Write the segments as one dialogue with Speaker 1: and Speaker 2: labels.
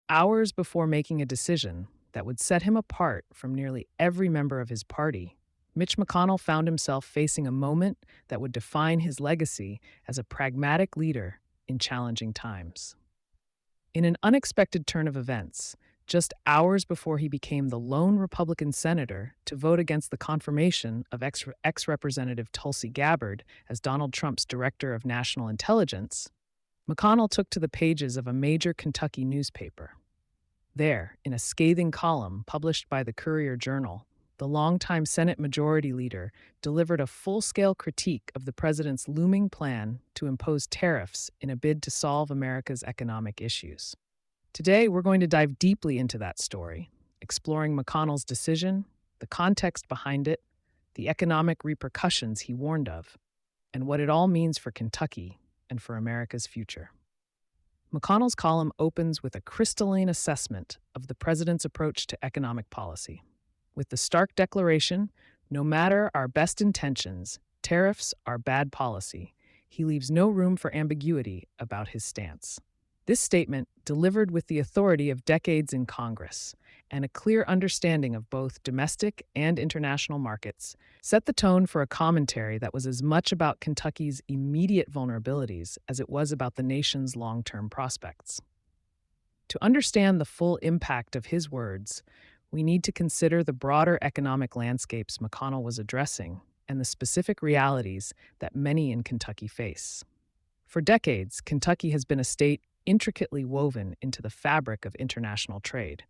Speaker 1: hours before making a decision that would set him apart from nearly every member of his party, Mitch McConnell found himself facing a moment that would define his legacy as a pragmatic leader in challenging times. In an unexpected turn of events, just hours before he became the lone Republican senator to vote against the confirmation of ex-Representative Tulsi Gabbard as Donald Trump's Director of National Intelligence, McConnell took to the pages of a major Kentucky newspaper. There, in a scathing column published by the Courier-Journal, the longtime Senate Majority Leader delivered a full-scale critique of the president's looming plan to impose tariffs in a bid to solve America's economic issues. Today, we're going to dive deeply into that story, exploring McConnell's decision, the context behind it, the economic repercussions he warned of, and what it all means for Kentucky and for America's future. McConnell's column opens with a crystalline assessment of the president's approach to economic policy. With the stark declaration, no matter our best intentions, tariffs are bad policy, he leaves no room for ambiguity about his stance. This statement, delivered with the authority of decades in Congress and a clear understanding of both domestic and international markets, set the tone for a commentary that was as much about Kentucky's immediate vulnerabilities as it was about the nation's long-term prospects. To understand the full impact of his words, we need to consider the broader economic landscapes McConnell was addressing and the specific realities that many in Kentucky face. For decades, Kentucky has been a state intricately woven into the fabric of international trade.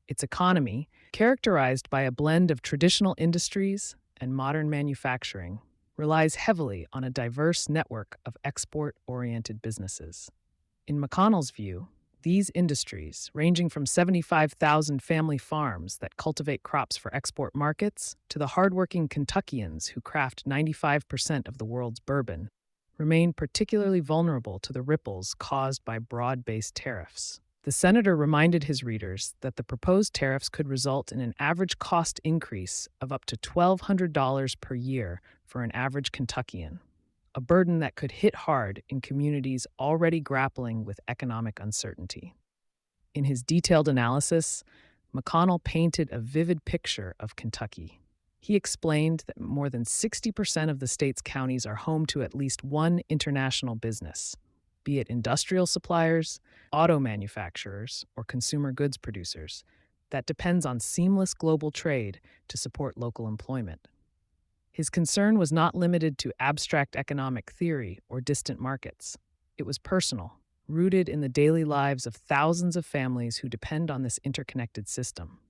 Speaker 1: Its economy, characterized by a blend of traditional industries and modern manufacturing, relies heavily on a diverse network of export-oriented businesses. In McConnell's view, these industries, ranging from 75,000 family farms that cultivate crops for export markets to the hardworking Kentuckians who craft 95% of the world's bourbon, remain particularly vulnerable to the ripples caused by broad-based tariffs. The senator reminded his readers that the proposed tariffs could result in an average cost increase of up to $1,200 per year for an average Kentuckian, a burden that could hit hard in communities already grappling with economic uncertainty. In his detailed analysis, McConnell painted a vivid picture of Kentucky. He explained that more than 60% of the state's counties are home to at least one international business, be it industrial suppliers, auto manufacturers, or consumer goods producers, that depends on seamless global trade to support local employment. His concern was not limited to abstract economic theory or distant markets. It was personal, rooted in the daily lives of thousands of families who depend on this interconnected system.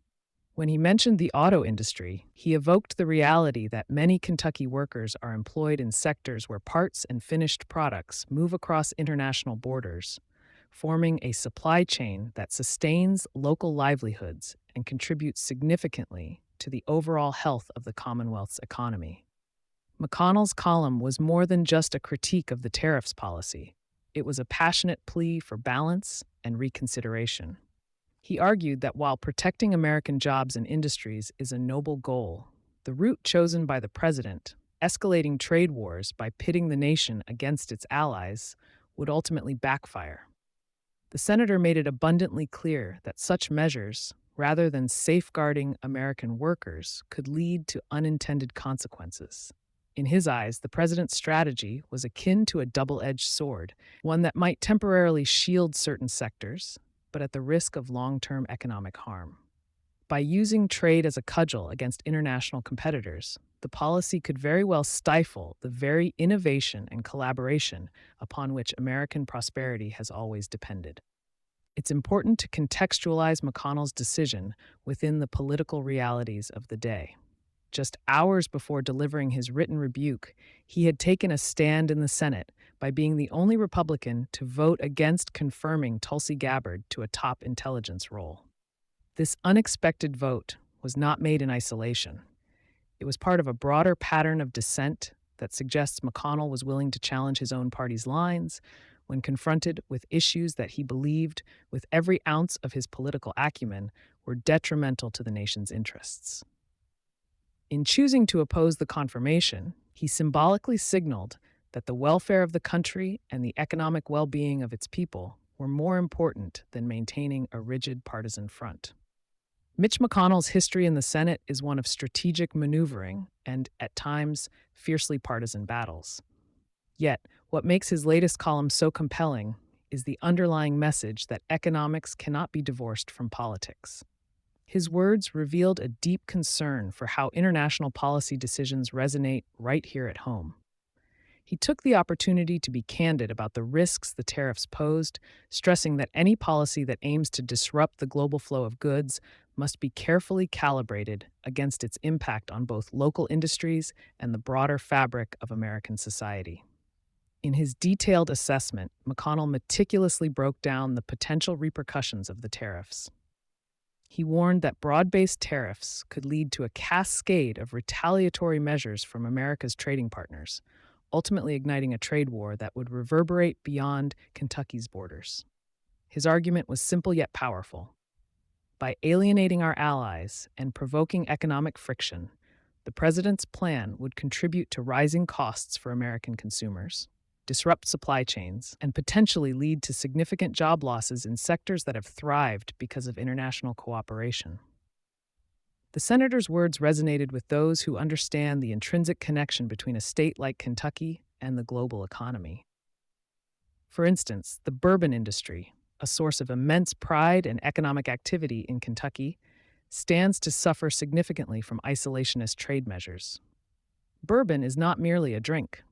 Speaker 1: When he mentioned the auto industry, he evoked the reality that many Kentucky workers are employed in sectors where parts and finished products move across international borders, forming a supply chain that sustains local livelihoods and contributes significantly to the overall health of the Commonwealth's economy. McConnell's column was more than just a critique of the tariffs policy. It was a passionate plea for balance and reconsideration. He argued that while protecting American jobs and industries is a noble goal, the route chosen by the president, escalating trade wars by pitting the nation against its allies, would ultimately backfire. The senator made it abundantly clear that such measures, rather than safeguarding American workers, could lead to unintended consequences. In his eyes, the president's strategy was akin to a double-edged sword, one that might temporarily shield certain sectors, but at the risk of long-term economic harm. By using trade as a cudgel against international competitors, the policy could very well stifle the very innovation and collaboration upon which American prosperity has always depended. It's important to contextualize McConnell's decision within the political realities of the day. Just hours before delivering his written rebuke, he had taken a stand in the Senate by being the only Republican to vote against confirming Tulsi Gabbard to a top intelligence role. This unexpected vote was not made in isolation. It was part of a broader pattern of dissent that suggests McConnell was willing to challenge his own party's lines when confronted with issues that he believed, with every ounce of his political acumen, were detrimental to the nation's interests. In choosing to oppose the confirmation, he symbolically signaled that the welfare of the country and the economic well-being of its people were more important than maintaining a rigid partisan front. Mitch McConnell's history in the Senate is one of strategic maneuvering and, at times, fiercely partisan battles. Yet, what makes his latest column so compelling is the underlying message that economics cannot be divorced from politics. His words revealed a deep concern for how international policy decisions resonate right here at home. He took the opportunity to be candid about the risks the tariffs posed, stressing that any policy that aims to disrupt the global flow of goods must be carefully calibrated against its impact on both local industries and the broader fabric of American society. In his detailed assessment, McConnell meticulously broke down the potential repercussions of the tariffs. He warned that broad-based tariffs could lead to a cascade of retaliatory measures from America's trading partners, ultimately igniting a trade war that would reverberate beyond Kentucky's borders. His argument was simple yet powerful. By alienating our allies and provoking economic friction, the president's plan would contribute to rising costs for American consumers, disrupt supply chains, and potentially lead to significant job losses in sectors that have thrived because of international cooperation. The senator's words resonated with those who understand the intrinsic connection between a state like Kentucky and the global economy. For instance, the bourbon industry, a source of immense pride and economic activity in Kentucky, stands to suffer significantly from isolationist trade measures. Bourbon is not merely a drink.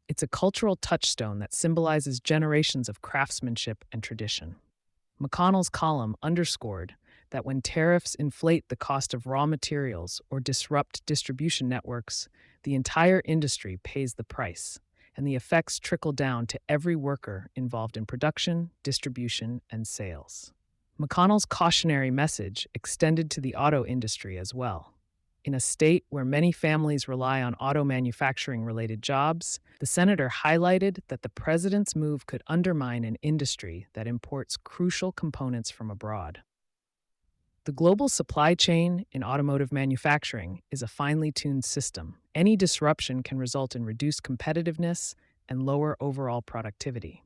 Speaker 1: It's a cultural touchstone that symbolizes generations of craftsmanship and tradition. McConnell's column underscored that when tariffs inflate the cost of raw materials or disrupt distribution networks, the entire industry pays the price, and the effects trickle down to every worker involved in production, distribution, and sales. McConnell's cautionary message extended to the auto industry as well. In a state where many families rely on auto manufacturing-related jobs, the senator highlighted that the president's move could undermine an industry that imports crucial components from abroad. The global supply chain in automotive manufacturing is a finely tuned system. Any disruption can result in reduced competitiveness and lower overall productivity.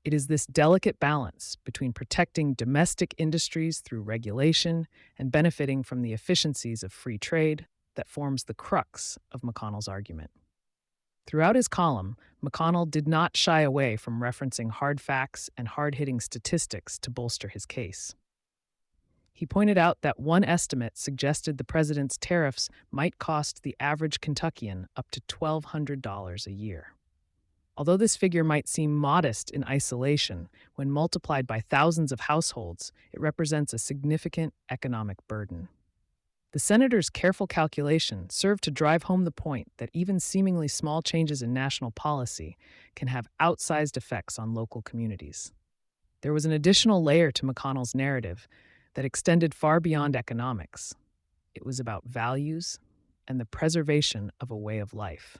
Speaker 1: It is this delicate balance between protecting domestic industries through regulation and benefiting from the efficiencies of free trade that forms the crux of McConnell's argument. Throughout his column, McConnell did not shy away from referencing hard facts and hard-hitting statistics to bolster his case. He pointed out that one estimate suggested the president's tariffs might cost the average Kentuckian up to $1,200 a year. Although this figure might seem modest in isolation, when multiplied by thousands of households, it represents a significant economic burden. The senator's careful calculation served to drive home the point that even seemingly small changes in national policy can have outsized effects on local communities. There was an additional layer to McConnell's narrative that extended far beyond economics. It was about values and the preservation of a way of life.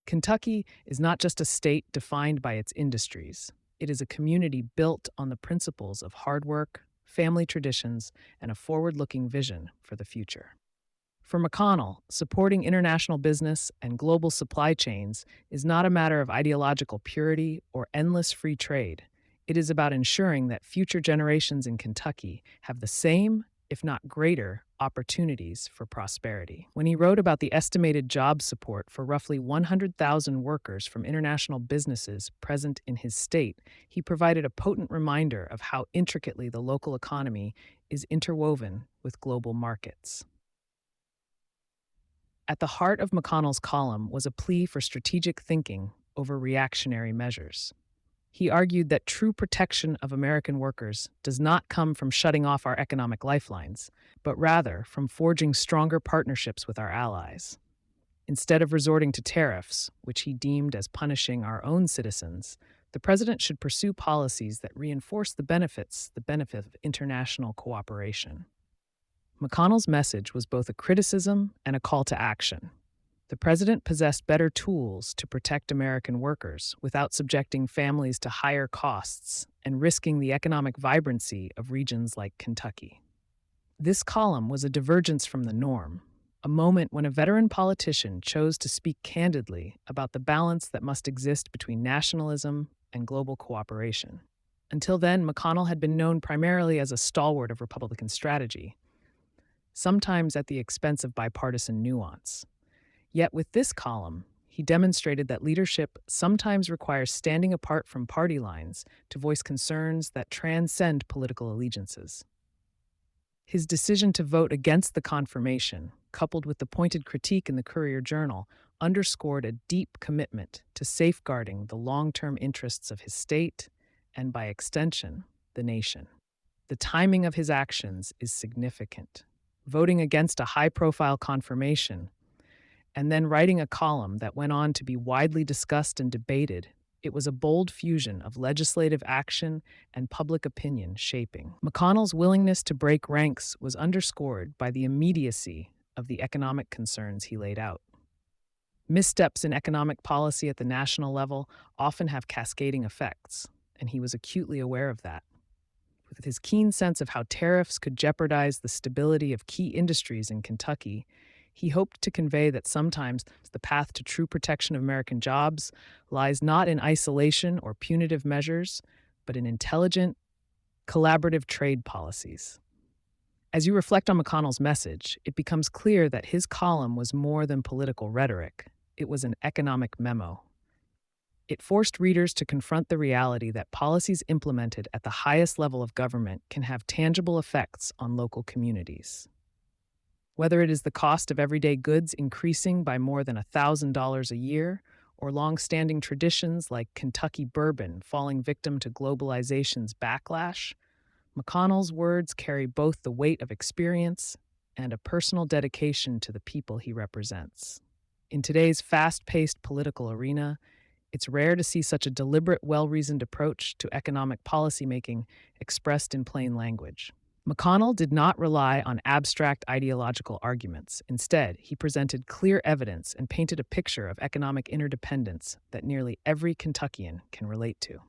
Speaker 1: Kentucky is not just a state defined by its industries. It is a community built on the principles of hard work, family traditions, and a forward-looking vision for the future. For McConnell, supporting international business and global supply chains is not a matter of ideological purity or endless free trade. It is about ensuring that future generations in Kentucky have the same, if not greater, opportunities for prosperity. When he wrote about the estimated job support for roughly 100,000 workers from international businesses present in his state, he provided a potent reminder of how intricately the local economy is interwoven with global markets. At the heart of McConnell's column was a plea for strategic thinking over reactionary measures. He argued that true protection of American workers does not come from shutting off our economic lifelines, but rather from forging stronger partnerships with our allies. Instead of resorting to tariffs, which he deemed as punishing our own citizens, the president should pursue policies that reinforce the benefit of international cooperation. McConnell's message was both a criticism and a call to action. The president possessed better tools to protect American workers without subjecting families to higher costs and risking the economic vibrancy of regions like Kentucky. This column was a divergence from the norm, a moment when a veteran politician chose to speak candidly about the balance that must exist between nationalism and global cooperation. Until then, McConnell had been known primarily as a stalwart of Republican strategy, sometimes at the expense of bipartisan nuance. Yet with this column, he demonstrated that leadership sometimes requires standing apart from party lines to voice concerns that transcend political allegiances. His decision to vote against the confirmation, coupled with the pointed critique in the Courier-Journal, underscored a deep commitment to safeguarding the long-term interests of his state and, by extension, the nation. The timing of his actions is significant. Voting against a high-profile confirmation and then writing a column that went on to be widely discussed and debated, it was a bold fusion of legislative action and public opinion shaping. McConnell's willingness to break ranks was underscored by the immediacy of the economic concerns he laid out. Missteps in economic policy at the national level often have cascading effects, and he was acutely aware of that. With his keen sense of how tariffs could jeopardize the stability of key industries in Kentucky, he hoped to convey that sometimes the path to true protection of American jobs lies not in isolation or punitive measures, but in intelligent, collaborative trade policies. As you reflect on McConnell's message, it becomes clear that his column was more than political rhetoric. It was an economic memo. It forced readers to confront the reality that policies implemented at the highest level of government can have tangible effects on local communities. Whether it is the cost of everyday goods increasing by more than $1,000 a year, or long-standing traditions like Kentucky bourbon falling victim to globalization's backlash, McConnell's words carry both the weight of experience and a personal dedication to the people he represents. In today's fast-paced political arena, it's rare to see such a deliberate, well-reasoned approach to economic policymaking expressed in plain language. McConnell did not rely on abstract ideological arguments. Instead, he presented clear evidence and painted a picture of economic interdependence that nearly every Kentuckian can relate to.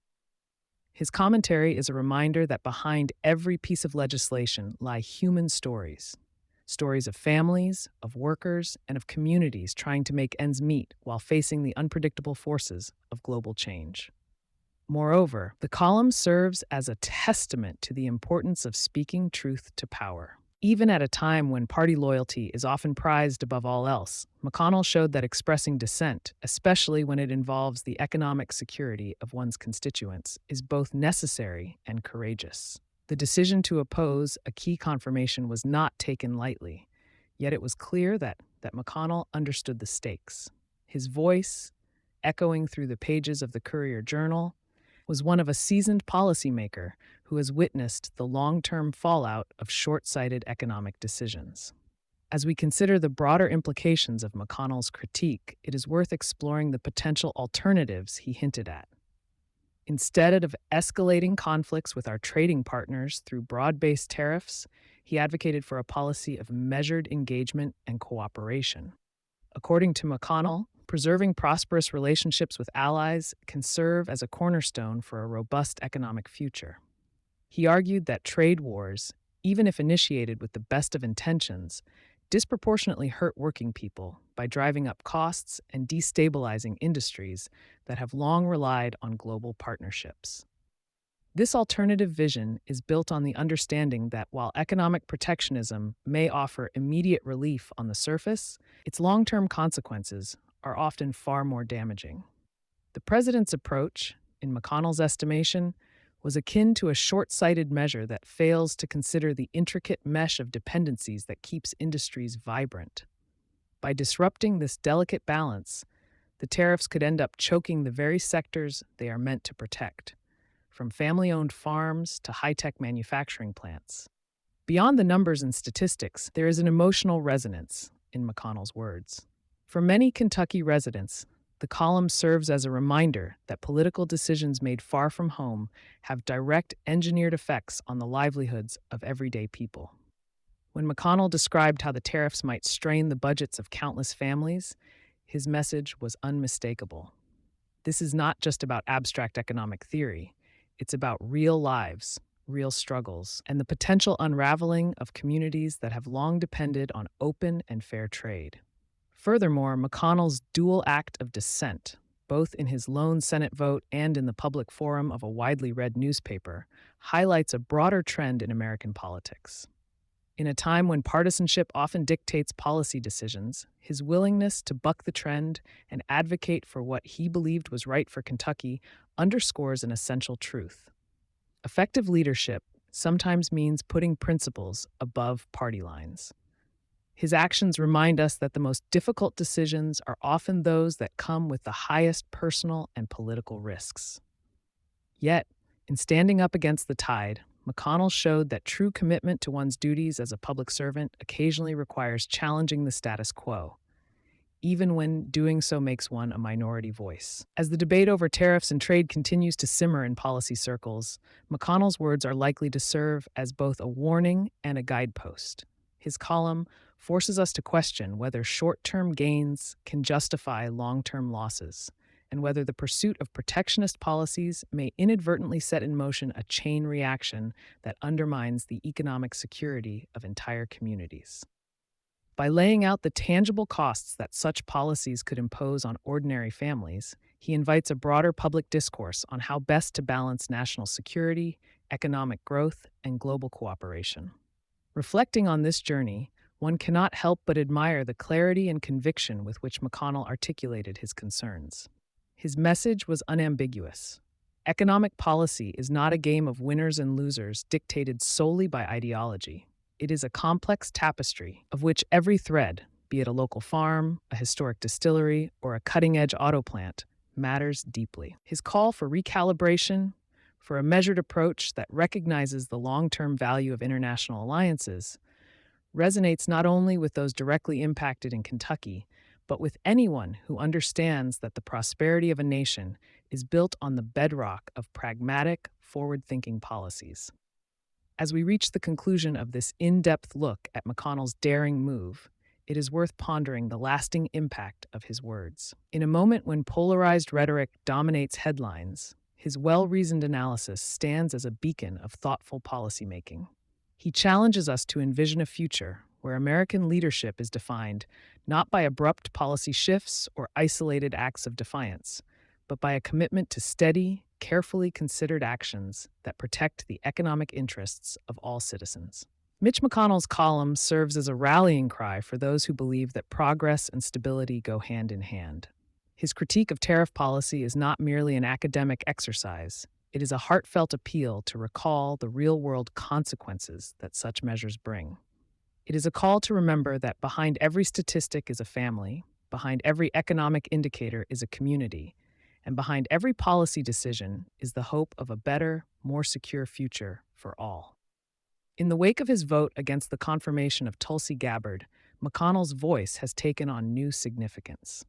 Speaker 1: His commentary is a reminder that behind every piece of legislation lie human stories. Stories of families, of workers, and of communities trying to make ends meet while facing the unpredictable forces of global change. Moreover, the column serves as a testament to the importance of speaking truth to power. Even at a time when party loyalty is often prized above all else, McConnell showed that expressing dissent, especially when it involves the economic security of one's constituents, is both necessary and courageous. The decision to oppose a key confirmation was not taken lightly, yet it was clear that McConnell understood the stakes. His voice, echoing through the pages of the Courier-Journal, was one of a seasoned policymaker who has witnessed the long-term fallout of short-sighted economic decisions. As we consider the broader implications of McConnell's critique, it is worth exploring the potential alternatives he hinted at. Instead of escalating conflicts with our trading partners through broad-based tariffs, he advocated for a policy of measured engagement and cooperation. According to McConnell, preserving prosperous relationships with allies can serve as a cornerstone for a robust economic future. He argued that trade wars, even if initiated with the best of intentions, disproportionately hurt working people by driving up costs and destabilizing industries that have long relied on global partnerships. This alternative vision is built on the understanding that while economic protectionism may offer immediate relief on the surface, its long-term consequences are often far more damaging. The president's approach, in McConnell's estimation, was akin to a short-sighted measure that fails to consider the intricate mesh of dependencies that keeps industries vibrant. By disrupting this delicate balance, the tariffs could end up choking the very sectors they are meant to protect, from family-owned farms to high-tech manufacturing plants. Beyond the numbers and statistics, there is an emotional resonance in McConnell's words. For many Kentucky residents, the column serves as a reminder that political decisions made far from home have direct engineered effects on the livelihoods of everyday people. When McConnell described how the tariffs might strain the budgets of countless families, his message was unmistakable. This is not just about abstract economic theory. It's about real lives, real struggles, and the potential unraveling of communities that have long depended on open and fair trade. Furthermore, McConnell's dual act of dissent, both in his lone Senate vote and in the public forum of a widely read newspaper, highlights a broader trend in American politics. In a time when partisanship often dictates policy decisions, his willingness to buck the trend and advocate for what he believed was right for Kentucky underscores an essential truth. Effective leadership sometimes means putting principles above party lines. His actions remind us that the most difficult decisions are often those that come with the highest personal and political risks. Yet, in standing up against the tide, McConnell showed that true commitment to one's duties as a public servant occasionally requires challenging the status quo, even when doing so makes one a minority voice. As the debate over tariffs and trade continues to simmer in policy circles, McConnell's words are likely to serve as both a warning and a guidepost. His column forces us to question whether short-term gains can justify long-term losses, and whether the pursuit of protectionist policies may inadvertently set in motion a chain reaction that undermines the economic security of entire communities. By laying out the tangible costs that such policies could impose on ordinary families, he invites a broader public discourse on how best to balance national security, economic growth, and global cooperation. Reflecting on this journey, one cannot help but admire the clarity and conviction with which McConnell articulated his concerns. His message was unambiguous. Economic policy is not a game of winners and losers dictated solely by ideology. It is a complex tapestry of which every thread, be it a local farm, a historic distillery, or a cutting-edge auto plant, matters deeply. His call for recalibration, for a measured approach that recognizes the long-term value of international alliances, resonates not only with those directly impacted in Kentucky, but with anyone who understands that the prosperity of a nation is built on the bedrock of pragmatic, forward-thinking policies. As we reach the conclusion of this in-depth look at McConnell's daring move, it is worth pondering the lasting impact of his words. In a moment when polarized rhetoric dominates headlines, his well-reasoned analysis stands as a beacon of thoughtful policymaking. He challenges us to envision a future where American leadership is defined not by abrupt policy shifts or isolated acts of defiance, but by a commitment to steady, carefully considered actions that protect the economic interests of all citizens. Mitch McConnell's column serves as a rallying cry for those who believe that progress and stability go hand in hand. His critique of tariff policy is not merely an academic exercise. It is a heartfelt appeal to recall the real-world consequences that such measures bring. It is a call to remember that behind every statistic is a family, behind every economic indicator is a community, and behind every policy decision is the hope of a better, more secure future for all. In the wake of his vote against the confirmation of Tulsi Gabbard, McConnell's voice has taken on new significance.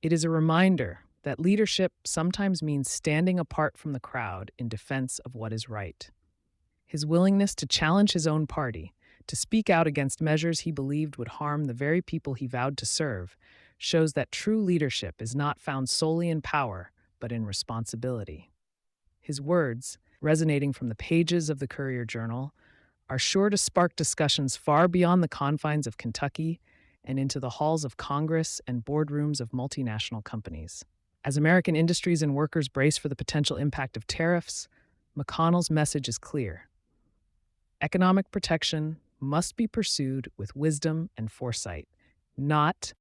Speaker 1: It is a reminder that leadership sometimes means standing apart from the crowd in defense of what is right. His willingness to challenge his own party, to speak out against measures he believed would harm the very people he vowed to serve, shows that true leadership is not found solely in power, but in responsibility. His words, resonating from the pages of the Courier-Journal, are sure to spark discussions far beyond the confines of Kentucky and into the halls of Congress and boardrooms of multinational companies. As American industries and workers brace for the potential impact of tariffs, McConnell's message is clear. Economic protection must be pursued with wisdom and foresight, not